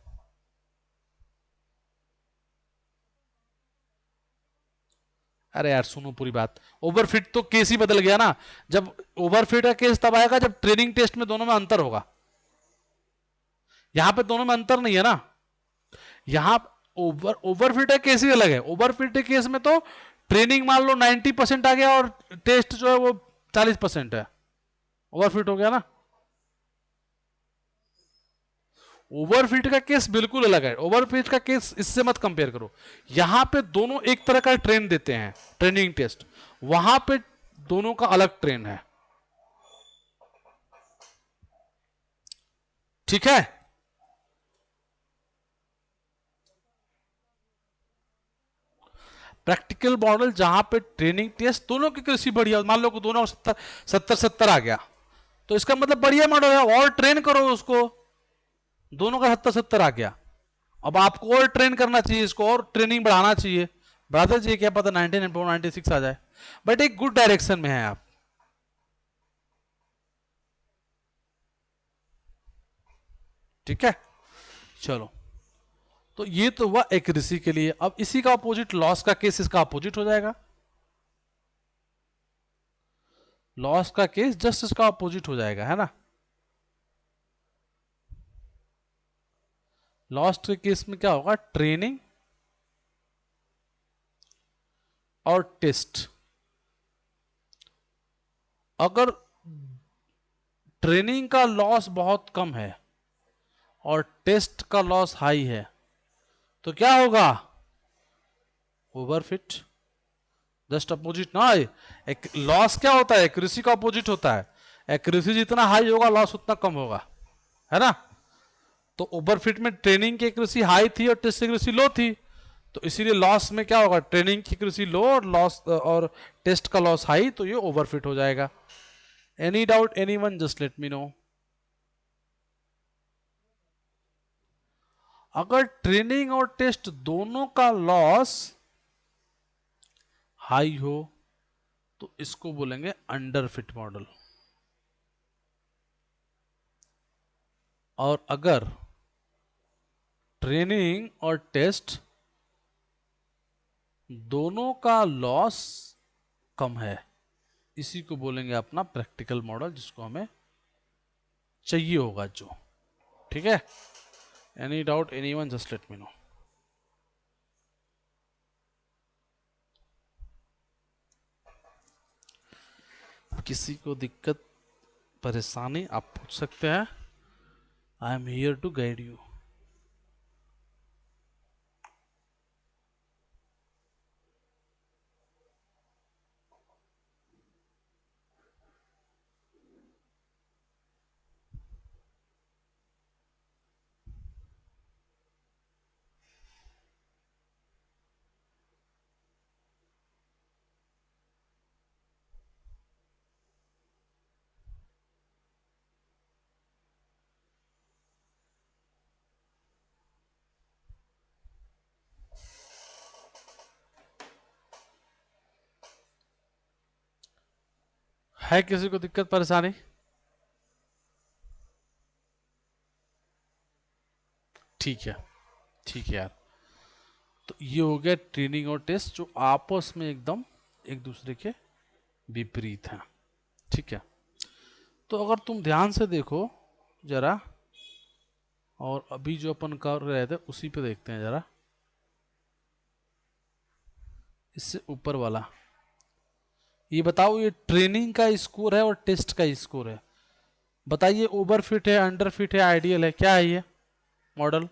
अरे यार सुनो पूरी बात, ओवरफिट तो केस ही बदल गया ना। जब ओवरफिट का केस तब आएगा जब ट्रेनिंग टेस्ट में दोनों में अंतर होगा, यहां पे दोनों में अंतर नहीं है ना। यहां ओवरफिट का केस ही अलग है। ओवरफिट के केस में तो ट्रेनिंग मान लो 90% आ गया और टेस्ट जो है वो 40% है, ओवरफिट हो गया ना। ओवरफिट का केस बिल्कुल अलग है। ओवरफिट का केस इससे मत कंपेयर करो। यहां पे दोनों एक तरह का ट्रेन देते हैं, ट्रेनिंग टेस्ट, वहां पे दोनों का अलग ट्रेन है। ठीक है, प्रैक्टिकल मॉडल जहां पे ट्रेनिंग टेस्ट दोनों की कृषि बढ़िया, मान लो कि दोनों 70-70 आ गया, तो इसका मतलब बढ़िया मॉडल है, और ट्रेन करो उसको, दोनों का 70-70 आ गया। अब आपको और ट्रेन करना चाहिए इसको, और ट्रेनिंग बढ़ाना चाहिए, बढ़ाते चाहिए, क्या पता 99.96 आ जाए, बट एक गुड डायरेक्शन में है आप। ठीक है, चलो, तो ये तो हुआ एक्यूरेसी के लिए। अब इसी का अपोजिट लॉस का केस, इसका अपोजिट हो जाएगा। लॉस का केस जस्ट इसका अपोजिट हो जाएगा, है ना। लॉस के केस में क्या होगा, ट्रेनिंग और टेस्ट, अगर ट्रेनिंग का लॉस बहुत कम है और टेस्ट का लॉस हाई है, तो क्या होगा, ओवरफिट। जस्ट अपोजिट ना, एक लॉस क्या होता है, एक्यूरेसी का अपोजिट होता है। एक्यूरेसी जितना हाई होगा लॉस उतना कम होगा, है ना। तो ओवरफिट में ट्रेनिंग की एक्यूरेसी हाई थी और टेस्ट की एक्यूरेसी लो थी, तो इसीलिए लॉस में क्या होगा, ट्रेनिंग की एक्यूरेसी लो और लॉस और टेस्ट का लॉस हाई, तो ये ओवरफिट हो जाएगा। Any doubt anyone, just let me no. अगर ट्रेनिंग और टेस्ट दोनों का लॉस हाई हो तो इसको बोलेंगे अंडरफिट मॉडल, और अगर ट्रेनिंग और टेस्ट दोनों का लॉस कम है, इसी को बोलेंगे अपना प्रैक्टिकल मॉडल, जिसको हमें चाहिए होगा जो। ठीक है, any doubt anyone, just let me know. किसी को दिक्कत परेशानी आप पूछ सकते हैं, I am here to guide you. है किसी को दिक्कत परेशानी? ठीक है, ठीक है यार। तो ये हो गया ट्रेनिंग और टेस्ट, जो आपस में एकदम एक दूसरे के विपरीत हैं। ठीक है, तो अगर तुम ध्यान से देखो जरा, और अभी जो अपन कर रहे थे उसी पे देखते हैं जरा, इससे ऊपर वाला, ये बताओ, ये ट्रेनिंग का स्कोर है और टेस्ट का स्कोर है, बताइए ओवरफिट है, अंडरफिट है, आइडियल है, क्या है ये मॉडल?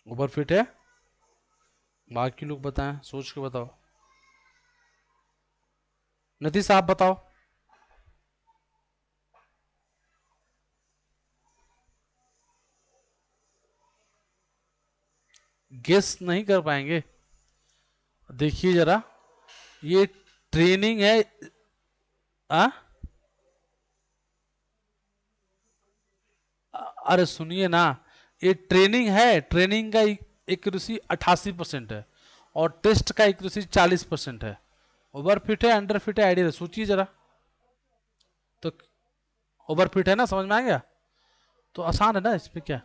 ओवरफिट है, बाकी लोग बताएं, सोच के बताओ, नतीश साहब बताओ। गेस नहीं कर पाएंगे? देखिए जरा, ये ट्रेनिंग है, आ? अरे सुनिए ना, ये ट्रेनिंग है, ट्रेनिंग का एक्यूरेसी 88% है और टेस्ट का एक्यूरेसी 40% है। ओवरफिट है, अंडरफिट है, आइडिया है, सोचिए जरा। तो ओवरफिट है ना, समझ में आ गया? तो आसान है ना, इसमें क्या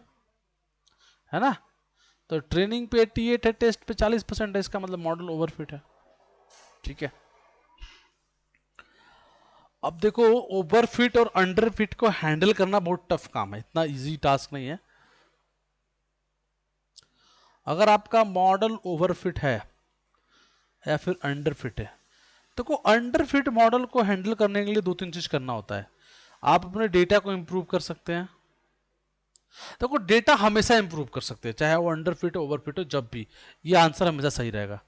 है ना। तो ट्रेनिंग पे 88 है, टेस्ट पे 40% है, इसका मतलब मॉडल ओवरफिट है। ठीक है, अब देखो, ओवरफिट और अंडरफिट को हैंडल करना बहुत टफ काम है, इतना इजी टास्क नहीं है। अगर आपका मॉडल ओवरफिट है या फिर अंडर फिट है। तो अंडर फिट मॉडल को हैंडल करने के लिए 2-3 चीज करना होता है। आप अपने डेटा को इंप्रूव कर सकते हैं। देखो डेटा हमेशा इंप्रूव कर सकते हैं, चाहे वो अंडर फिट हो ओवर फिट हो, जब भी ये आंसर हमेशा सही रहेगा।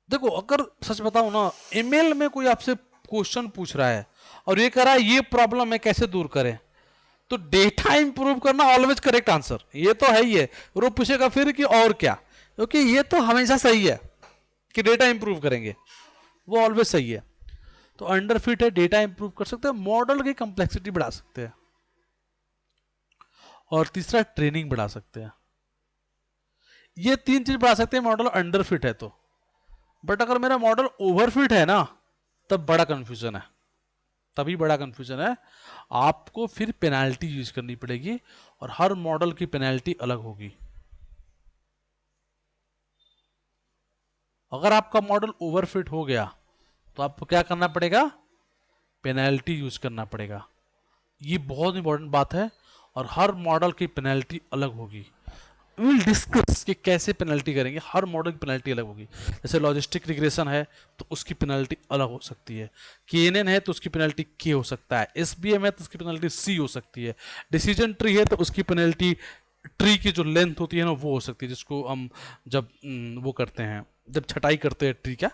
देखो अगर सच बताऊं ना, ईमेल में कोई आपसे क्वेश्चन पूछ रहा है और ये कह रहा है ये प्रॉब्लम है कैसे दूर करें, तो डेटा इंप्रूव करना ऑलवेज करेक्ट आंसर, ये तो है ही है। और वो पूछेगा फिर कि और क्या, क्योंकि ये तो हमेशा सही है कि डेटा इंप्रूव करेंगे, वो ऑलवेज सही है। तो अंडर फिट है, डेटा इंप्रूव कर सकते हैं, मॉडल की कंप्लेक्सिटी बढ़ा सकते हैं, और तीसरा ट्रेनिंग बढ़ा सकते हैं। ये 3 चीज बढ़ा सकते हैं मॉडल अंडर फिट है तो। बट अगर मेरा मॉडल ओवर फिट है ना, तब बड़ा कंफ्यूजन है, तभी बड़ा कंफ्यूजन है। आपको फिर पेनाल्टी यूज करनी पड़ेगी, और हर मॉडल की पेनाल्टी अलग होगी। अगर आपका मॉडल ओवरफिट हो गया तो आपको क्या करना पड़ेगा, पेनल्टी यूज करना पड़ेगा। ये बहुत इंपॉर्टेंट बात है, और हर मॉडल की पेनल्टी अलग होगी। विल डिस्कस कि कैसे पेनल्टी करेंगे, हर मॉडल की पेनल्टी अलग होगी। जैसे लॉजिस्टिक रिग्रेशन है तो उसकी पेनल्टी अलग हो सकती है, केएनएन है तो उसकी पेनल्टी के हो सकता है, एसबीएम है तो उसकी पेनल्टी सी हो सकती है, डिसीजन ट्री है तो उसकी पेनल्टी ट्री की जो लेंथ होती है ना वो हो सकती है, जिसको हम जब वो करते हैं, जब छटाई करते हैं ट्री का,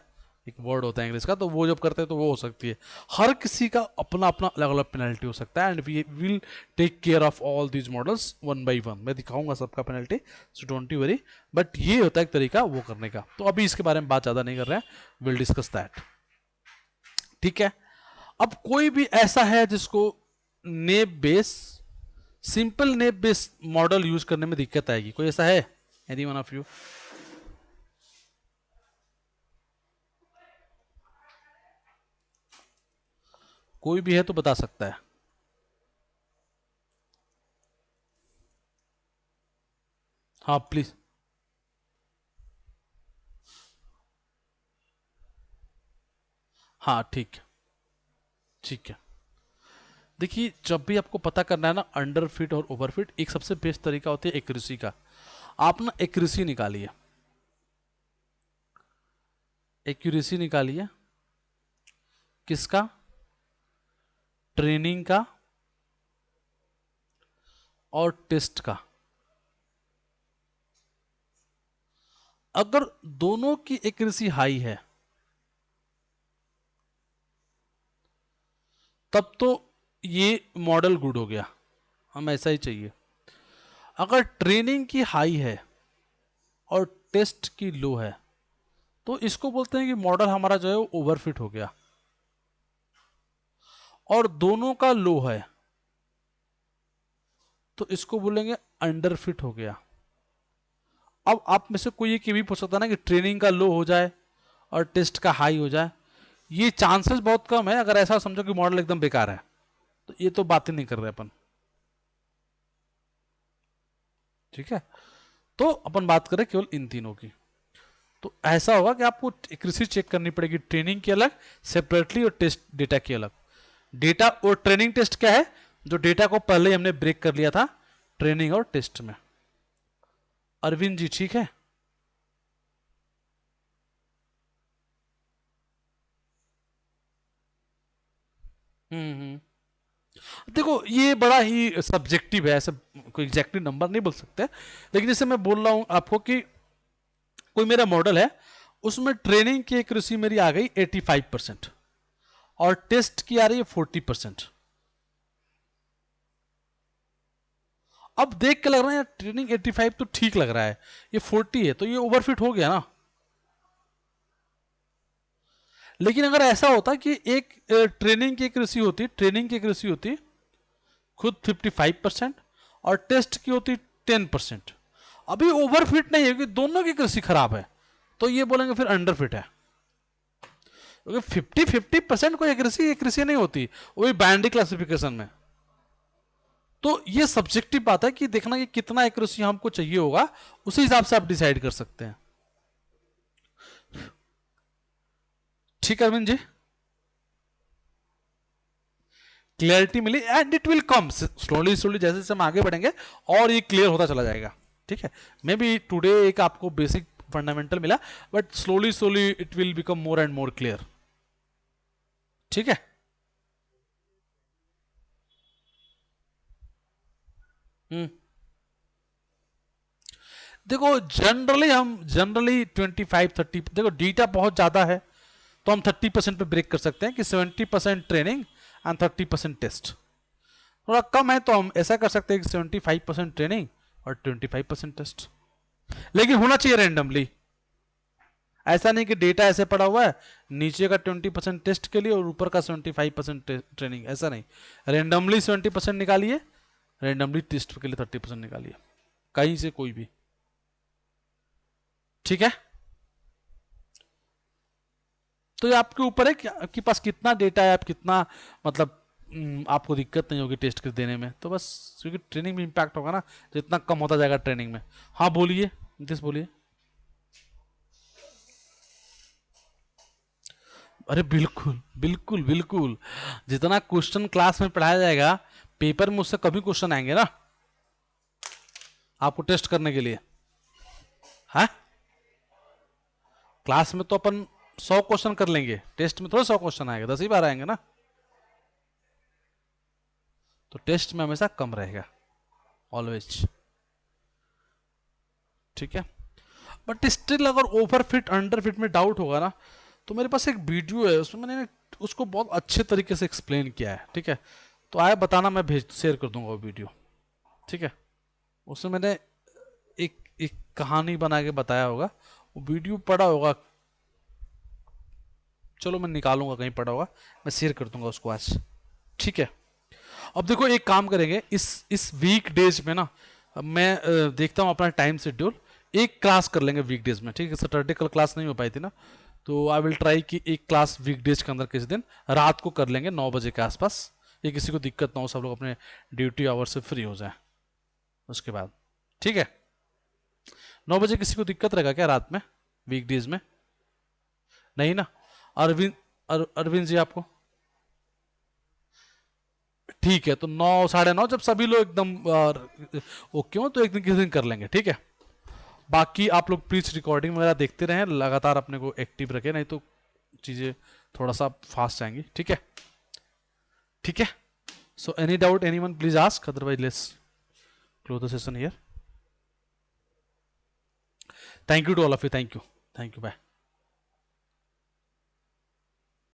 एक वर्ड होता है इंग्लिश का, तो वो जब करते हैं तो वो हो सकती है। हर किसी का अपना अपना अलग अलग पेनल्टी हो सकता है, and we will take care of all these models one by one. मैं दिखाऊंगा सबका penalty, so don't you worry. But ये होता है एक तरीका वो करने का, तो अभी इसके बारे में बात ज़्यादा नहीं कर रहे हैं, विल डिस्कस दैट। ठीक है, अब कोई भी ऐसा है जिसको नेब बेस, सिंपल नेब बेस मॉडल यूज करने में दिक्कत आएगी, कोई ऐसा है? Any one of you? कोई भी है तो बता सकता है। हाँ प्लीज। हाँ ठीक है, ठीक है। देखिए जब भी आपको पता करना है ना अंडर फिट और ओवर फिट, एक सबसे बेस्ट तरीका होता है एक्यूरेसी का। आप ना एक्यूरेसी निकालिए, एक्यूरेसी निकालिए किसका, ट्रेनिंग का और टेस्ट का। अगर दोनों की एक्यूरेसी हाई है तब तो ये मॉडल गुड हो गया, हम ऐसा ही चाहिए। अगर ट्रेनिंग की हाई है और टेस्ट की लो है तो इसको बोलते हैं कि मॉडल हमारा जो है वो ओवरफिट हो गया। और दोनों का लो है तो इसको बोलेंगे अंडरफिट हो गया। अब आप में से कोई ये भी पूछ सकता है ना कि ट्रेनिंग का लो हो जाए और टेस्ट का हाई हो जाए, ये चांसेस बहुत कम है। अगर ऐसा समझो कि मॉडल एकदम बेकार है तो ये तो बात ही नहीं कर रहे अपन। ठीक है, तो अपन बात करें केवल इन तीनों की। तो ऐसा होगा कि आपको एक्यूरेसी चेक करनी पड़ेगी, ट्रेनिंग की अलग सेपरेटली और टेस्ट डेटा की अलग। डेटा और ट्रेनिंग टेस्ट क्या है, जो डेटा को पहले ही हमने ब्रेक कर लिया था ट्रेनिंग और टेस्ट में। अरविंद जी ठीक है? देखो ये बड़ा ही सब्जेक्टिव है, ऐसे कोई एग्जैक्टली नंबर नहीं बोल सकते, लेकिन जैसे मैं बोल रहा हूं आपको कि कोई मेरा मॉडल है, उसमें ट्रेनिंग की एक्यूरेसी मेरी आ गई 85% और टेस्ट की आ रही है 40%। अब देख के लग रहा है यार ट्रेनिंग 85 तो ठीक लग रहा है, ये 40 है तो ये ओवरफिट हो गया ना। लेकिन अगर ऐसा होता कि एक ट्रेनिंग की एक्यूरेसी होती, ट्रेनिंग की एक्यूरेसी होती खुद 55% और टेस्ट की होती 10%, अभी ओवरफिट नहीं है, क्योंकि दोनों की एक्यूरेसी खराब है, तो ये बोलेंगे फिर अंडरफिट है। क्योंकि 50% कोई एक्यूरेसी एक्यूरेसी नहीं होती, वो भी बैंडी क्लासिफिकेशन में। तो ये सब्जेक्टिव बात है कि देखना कि कितना एक्यूरेसी हमको चाहिए होगा, उसी हिसाब से आप डिसाइड कर सकते हैं। ठीक है अरविंद जी, क्लियरिटी मिली, and it will come slowly slowly, जैसे जैसे हम आगे बढ़ेंगे और ये क्लियर होता चला जाएगा। ठीक है, मे बी टुडे एक आपको बेसिक फंडामेंटल मिला, but slowly slowly it will become more and more clear. ठीक है। देखो जनरली 25-30, देखो डेटा बहुत ज़्यादा है तो हम 30% पे ब्रेक कर सकते हैं कि 70% ट्रेनिंग एंड 30% टेस्ट। थोड़ा कम है तो हम ऐसा कर सकते हैं कि 75% ट्रेनिंग और 25% टेस्ट, लेकिन होना चाहिए रैंडमली। ऐसा नहीं कि डेटा ऐसे पड़ा हुआ है, नीचे का 20% टेस्ट के लिए और ऊपर का 75% ट्रेनिंग, ऐसा नहीं। रैंडमली 70% निकालिए, रैंडमली टेस्ट के लिए 30% निकालिए, कहीं से कोई भी। ठीक है। तो ये आपके ऊपर है कि आपके पास कितना डेटा है, आप कितना मतलब आपको दिक्कत नहीं होगी टेस्ट कर देने में, तो बस क्योंकि ट्रेनिंग में इम्पैक्ट होगा ना, जितना कम होता जाएगा ट्रेनिंग में। हाँ बोलिए नीतीश, बोलिए। अरे बिल्कुल बिल्कुल बिल्कुल, जितना क्वेश्चन क्लास में पढ़ाया जाएगा पेपर में उससे कभी क्वेश्चन आएंगे ना आपको टेस्ट करने के लिए। हाँ, क्लास में तो अपन 100 क्वेश्चन कर लेंगे, टेस्ट में थोड़ा 100 क्वेश्चन आएगा, 10 ही बार आएंगे ना, तो टेस्ट में हमेशा कम रहेगा ऑलवेज। ठीक है। बट स्टिल अगर ओवर फिट अंडर फिट में डाउट होगा ना, तो मेरे पास एक वीडियो है, उसमें मैंने उसको बहुत अच्छे तरीके से एक्सप्लेन किया है। ठीक है, तो आया बताना, मैं भेज शेयर कर दूंगा वो वीडियो। ठीक है, उसमें मैंने एक एक कहानी बना के बताया होगा, वो वीडियो पड़ा होगा, चलो मैं निकालूंगा कहीं पड़ा होगा, मैं शेयर कर दूंगा उसको आज। ठीक है। अब देखो एक काम करेंगे, इस वीक डेज में ना मैं देखता हूँ अपना टाइम शेड्यूल, एक क्लास कर लेंगे वीक डेज में। ठीक है, सैटरडे कल क्लास नहीं हो पाई थी ना, तो आई विल ट्राई कि एक क्लास वीक डेज के अंदर किसी दिन रात को कर लेंगे 9 बजे के आसपास, ये किसी को दिक्कत ना हो, सब लोग अपने ड्यूटी आवर से फ्री हो जाए उसके बाद। ठीक है, 9 बजे किसी को दिक्कत रहेगा क्या रात में वीक डेज में? नहीं ना? अरविंद अरविंद जी आपको ठीक है, तो 9 साढ़े 9 जब सभी लोग एकदम ओके हो तो एक दिन किसी दिन कर लेंगे। ठीक है, बाकी आप लोग प्लीज रिकॉर्डिंग वगैरह देखते रहें, लगातार अपने को एक्टिव रखें, नहीं तो चीज़ें थोड़ा सा फास्ट जाएंगी। ठीक है। ठीक है, so any doubt anyone please ask, otherwise let's close the session here. Thank you to all of you, thank you bye.